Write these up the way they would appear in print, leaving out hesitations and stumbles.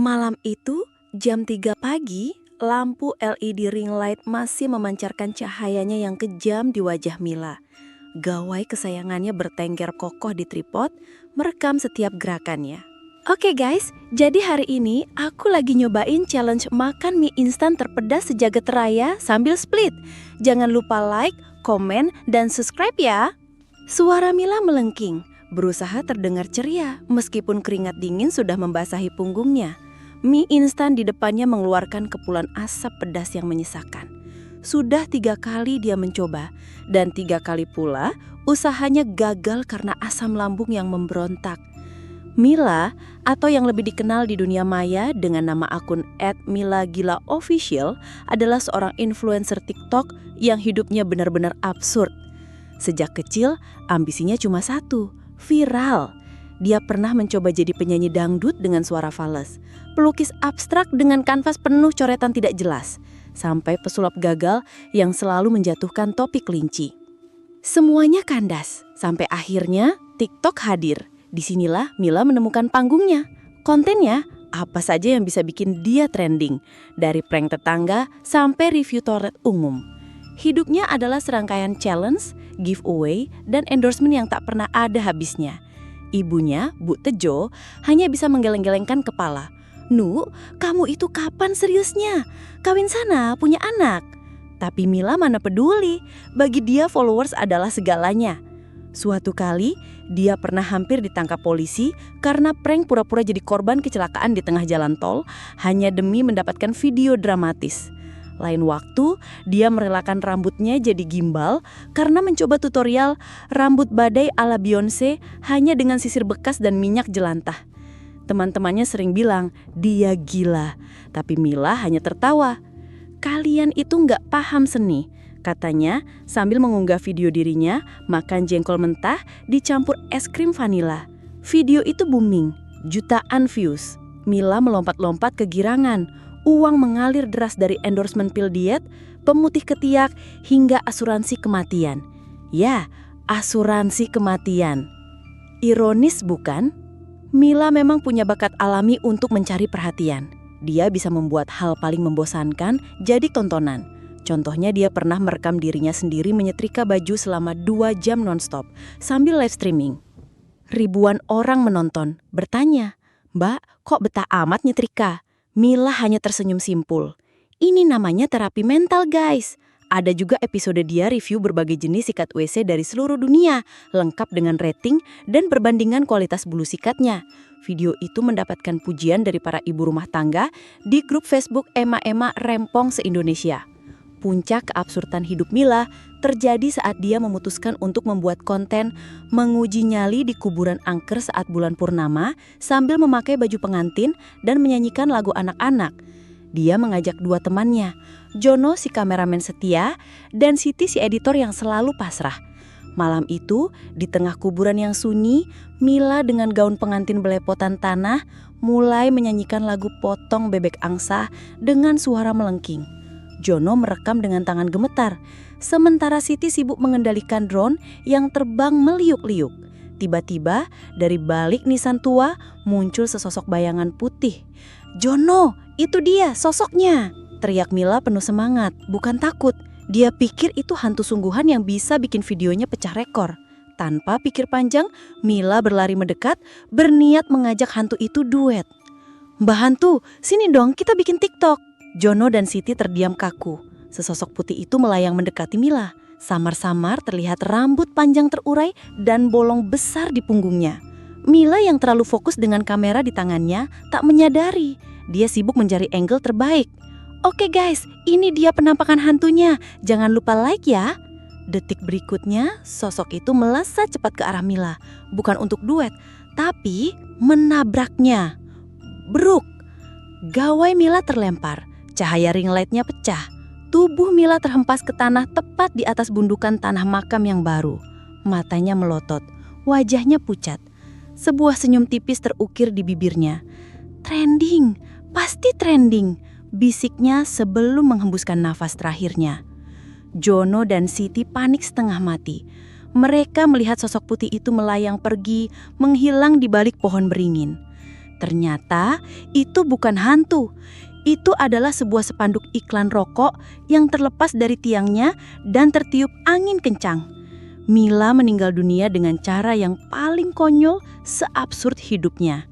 Malam itu, jam 3 pagi, lampu LED ring light masih memancarkan cahayanya yang kejam di wajah Mila. Gawai kesayangannya bertengger kokoh di tripod, merekam setiap gerakannya. Oke guys, jadi hari ini aku lagi nyobain challenge makan mie instan terpedas sejagat raya sambil split. Jangan lupa like, komen, dan subscribe ya. Suara Mila melengking, berusaha terdengar ceria meskipun keringat dingin sudah membasahi punggungnya. Mie instan di depannya mengeluarkan kepulan asap pedas yang menyesakan. Sudah 3 kali dia mencoba, dan 3 kali pula usahanya gagal karena asam lambung yang memberontak. Mila, atau yang lebih dikenal di dunia maya dengan nama akun @milagilaofficial, adalah seorang influencer TikTok yang hidupnya benar-benar absurd. Sejak kecil, ambisinya cuma satu, viral. Dia pernah mencoba jadi penyanyi dangdut dengan suara fales, pelukis abstrak dengan kanvas penuh coretan tidak jelas, sampai pesulap gagal yang selalu menjatuhkan topi kelinci. Semuanya kandas, sampai akhirnya TikTok hadir. Disinilah Mila menemukan panggungnya. Kontennya apa saja yang bisa bikin dia trending, dari prank tetangga sampai review toilet umum. Hidupnya adalah serangkaian challenge, giveaway, dan endorsement yang tak pernah ada habisnya. Ibunya, Bu Tejo, hanya bisa menggeleng-gelengkan kepala. "Nu, kamu itu kapan seriusnya? Kawin sana, punya anak." Tapi Mila mana peduli, bagi dia followers adalah segalanya. Suatu kali, dia pernah hampir ditangkap polisi karena prank pura-pura jadi korban kecelakaan di tengah jalan tol hanya demi mendapatkan video dramatis. Lain waktu, dia merelakan rambutnya jadi gimbal karena mencoba tutorial rambut badai ala Beyonce hanya dengan sisir bekas dan minyak jelantah. Teman-temannya sering bilang, dia gila. Tapi Mila hanya tertawa. "Kalian itu nggak paham seni," katanya sambil mengunggah video dirinya makan jengkol mentah dicampur es krim vanila. Video itu booming, jutaan views. Mila melompat-lompat kegirangan. Uang mengalir deras dari endorsement pil diet, pemutih ketiak, hingga asuransi kematian. Ya, asuransi kematian. Ironis bukan? Mila memang punya bakat alami untuk mencari perhatian. Dia bisa membuat hal paling membosankan jadi tontonan. Contohnya dia pernah merekam dirinya sendiri menyetrika baju selama 2 jam nonstop sambil live streaming. Ribuan orang menonton, bertanya, "Mbak, kok betah amat nyetrika?" Mila hanya tersenyum simpul. "Ini namanya terapi mental guys." Ada juga episode dia review berbagai jenis sikat WC dari seluruh dunia, lengkap dengan rating dan perbandingan kualitas bulu sikatnya. Video itu mendapatkan pujian dari para ibu rumah tangga di grup Facebook Ema-Ema Rempong se-Indonesia. Puncak keabsurdan hidup Mila terjadi saat dia memutuskan untuk membuat konten menguji nyali di kuburan angker saat bulan purnama sambil memakai baju pengantin dan menyanyikan lagu anak-anak. Dia mengajak 2 temannya, Jono si kameramen setia dan Siti si editor yang selalu pasrah. Malam itu, di tengah kuburan yang sunyi, Mila dengan gaun pengantin belepotan tanah mulai menyanyikan lagu Potong Bebek Angsa dengan suara melengking. Jono merekam dengan tangan gemetar, sementara Siti sibuk mengendalikan drone yang terbang meliuk-liuk. Tiba-tiba, dari balik nisan tua muncul sesosok bayangan putih. "Jono, itu dia sosoknya!" teriak Mila penuh semangat, bukan takut. Dia pikir itu hantu sungguhan yang bisa bikin videonya pecah rekor. Tanpa pikir panjang, Mila berlari mendekat, berniat mengajak hantu itu duet. "Mbak Hantu, sini dong kita bikin TikTok." Jono dan Siti terdiam kaku. Sesosok putih itu melayang mendekati Mila. Samar-samar terlihat rambut panjang terurai dan bolong besar di punggungnya. Mila yang terlalu fokus dengan kamera di tangannya tak menyadari. Dia sibuk mencari angle terbaik. "Oke guys, ini dia penampakan hantunya. Jangan lupa like ya." Detik berikutnya, sosok itu melesat cepat ke arah Mila. Bukan untuk duet, tapi menabraknya. Bruk! Gawai Mila terlempar. Cahaya ring light-nya pecah. Tubuh Mila terhempas ke tanah tepat di atas gundukan tanah makam yang baru. Matanya melotot, wajahnya pucat. Sebuah senyum tipis terukir di bibirnya. "Trending, pasti trending," bisiknya sebelum menghembuskan nafas terakhirnya. Jono dan Siti panik setengah mati. Mereka melihat sosok putih itu melayang pergi, menghilang di balik pohon beringin. Ternyata itu bukan hantu. Itu adalah sebuah spanduk iklan rokok yang terlepas dari tiangnya dan tertiup angin kencang. Mila meninggal dunia dengan cara yang paling konyol seabsurd hidupnya.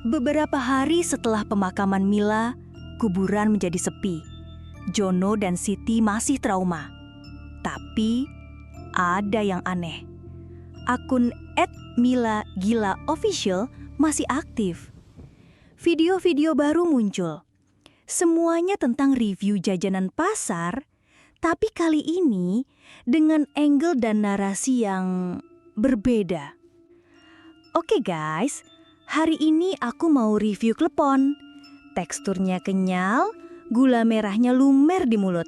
Beberapa hari setelah pemakaman Mila, kuburan menjadi sepi. Jono dan Siti masih trauma. Tapi ada yang aneh. Akun @milagila_official masih aktif. Video-video baru muncul. Semuanya tentang review jajanan pasar, tapi kali ini dengan angle dan narasi yang berbeda. Oke guys, hari ini aku mau review klepon. Teksturnya kenyal, gula merahnya lumer di mulut.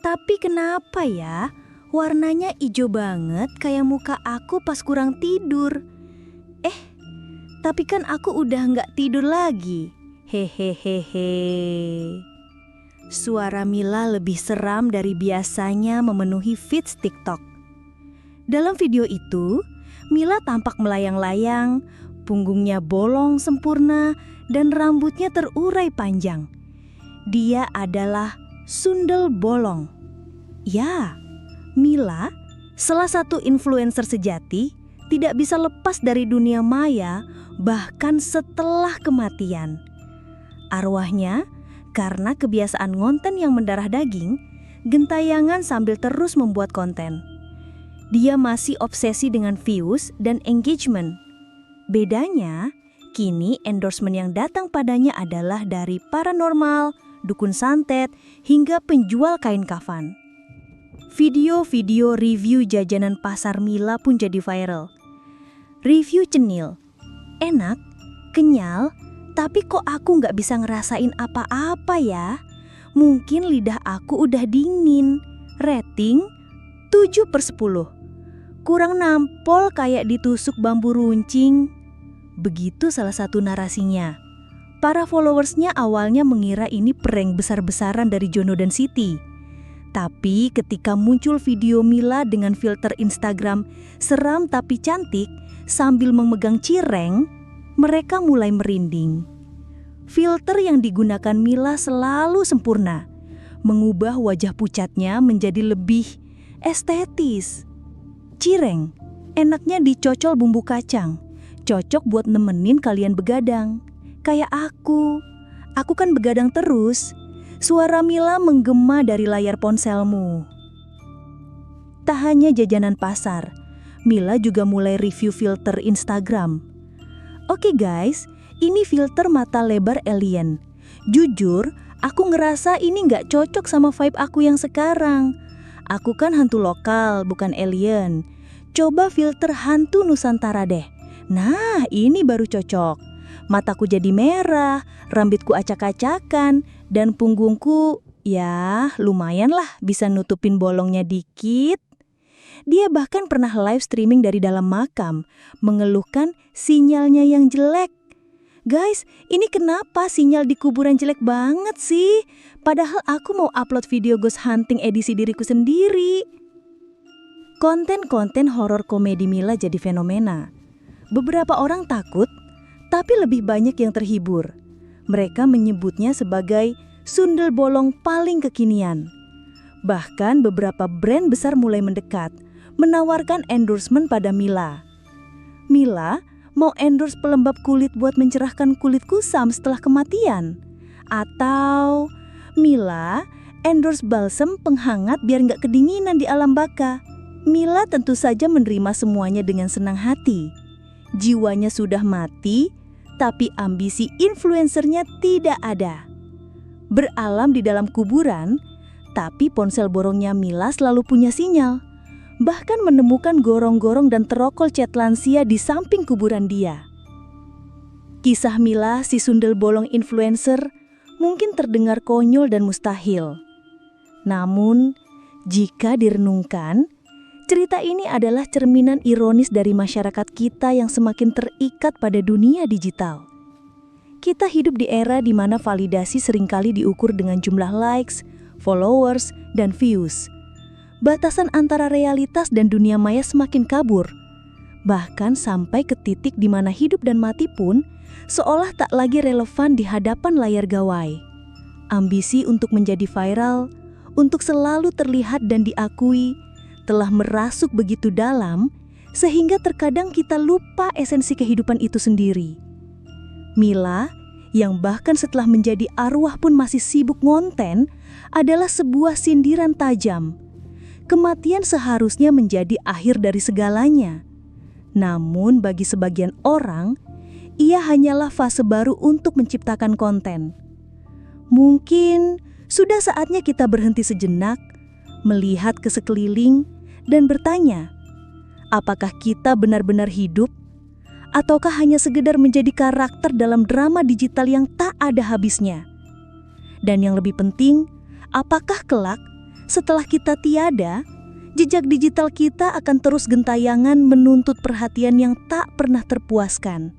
Tapi kenapa ya, warnanya hijau banget kayak muka aku pas kurang tidur. Tapi kan aku udah nggak tidur lagi. Hehehehe. Suara Mila lebih seram dari biasanya memenuhi feeds TikTok. Dalam video itu, Mila tampak melayang-layang, punggungnya bolong sempurna, dan rambutnya terurai panjang. Dia adalah sundel bolong. Ya, Mila, salah satu influencer sejati, tidak bisa lepas dari dunia maya bahkan setelah kematian. Arwahnya, karena kebiasaan ngonten yang mendarah daging, gentayangan sambil terus membuat konten. Dia masih obsesi dengan views dan engagement. Bedanya, kini endorsement yang datang padanya adalah dari paranormal, dukun santet, hingga penjual kain kafan. Video-video review jajanan pasar Mila pun jadi viral. Review cenil, enak, kenyal, tapi kok aku nggak bisa ngerasain apa-apa ya? Mungkin lidah aku udah dingin. Rating 7/10. Kurang nampol kayak ditusuk bambu runcing. Begitu salah satu narasinya. Para followersnya awalnya mengira ini prank besar-besaran dari Jono dan Siti. Tapi ketika muncul video Mila dengan filter Instagram seram tapi cantik sambil memegang cireng, mereka mulai merinding. Filter yang digunakan Mila selalu sempurna, mengubah wajah pucatnya menjadi lebih estetis. Cireng, enaknya dicocol bumbu kacang, cocok buat nemenin kalian begadang. Kayak aku kan begadang terus. Suara Mila menggema dari layar ponselmu. Tak hanya jajanan pasar, Mila juga mulai review filter Instagram. Oke guys, ini filter mata lebar alien. Jujur, aku ngerasa ini nggak cocok sama vibe aku yang sekarang. Aku kan hantu lokal, bukan alien. Coba filter hantu Nusantara deh. Nah, ini baru cocok. Mataku jadi merah, rambutku acak-acakan, dan punggungku ya lumayan lah bisa nutupin bolongnya dikit. Dia bahkan pernah live streaming dari dalam makam, mengeluhkan sinyalnya yang jelek. Guys, ini kenapa sinyal di kuburan jelek banget sih? Padahal aku mau upload video ghost hunting edisi diriku sendiri. Konten-konten horor komedi Mila jadi fenomena. Beberapa orang takut, tapi lebih banyak yang terhibur. Mereka menyebutnya sebagai sundel bolong paling kekinian. Bahkan beberapa brand besar mulai mendekat, menawarkan endorsement pada Mila. Mila mau endorse pelembab kulit buat mencerahkan kulit kusam setelah kematian. Atau Mila endorse balsem penghangat biar nggak kedinginan di alam baka. Mila tentu saja menerima semuanya dengan senang hati. Jiwanya sudah mati, tapi ambisi influencernya tidak ada. Beralam di dalam kuburan, tapi ponsel borongnya Mila selalu punya sinyal. Bahkan menemukan gorong-gorong dan terokol cat lansia di samping kuburan dia. Kisah Mila si sundel bolong influencer mungkin terdengar konyol dan mustahil. Namun, jika direnungkan, cerita ini adalah cerminan ironis dari masyarakat kita yang semakin terikat pada dunia digital. Kita hidup di era di mana validasi seringkali diukur dengan jumlah likes, followers, dan views. Batasan antara realitas dan dunia maya semakin kabur. Bahkan sampai ke titik di mana hidup dan mati pun seolah tak lagi relevan di hadapan layar gawai. Ambisi untuk menjadi viral, untuk selalu terlihat dan diakui, telah merasuk begitu dalam sehingga terkadang kita lupa esensi kehidupan itu sendiri. Mila, yang bahkan setelah menjadi arwah pun masih sibuk ngonten, adalah sebuah sindiran tajam. Kematian seharusnya menjadi akhir dari segalanya. Namun bagi sebagian orang, ia hanyalah fase baru untuk menciptakan konten. Mungkin sudah saatnya kita berhenti sejenak, melihat ke sekeliling, dan bertanya, apakah kita benar-benar hidup? Ataukah hanya sekedar menjadi karakter dalam drama digital yang tak ada habisnya? Dan yang lebih penting, apakah kelak setelah kita tiada, jejak digital kita akan terus gentayangan menuntut perhatian yang tak pernah terpuaskan?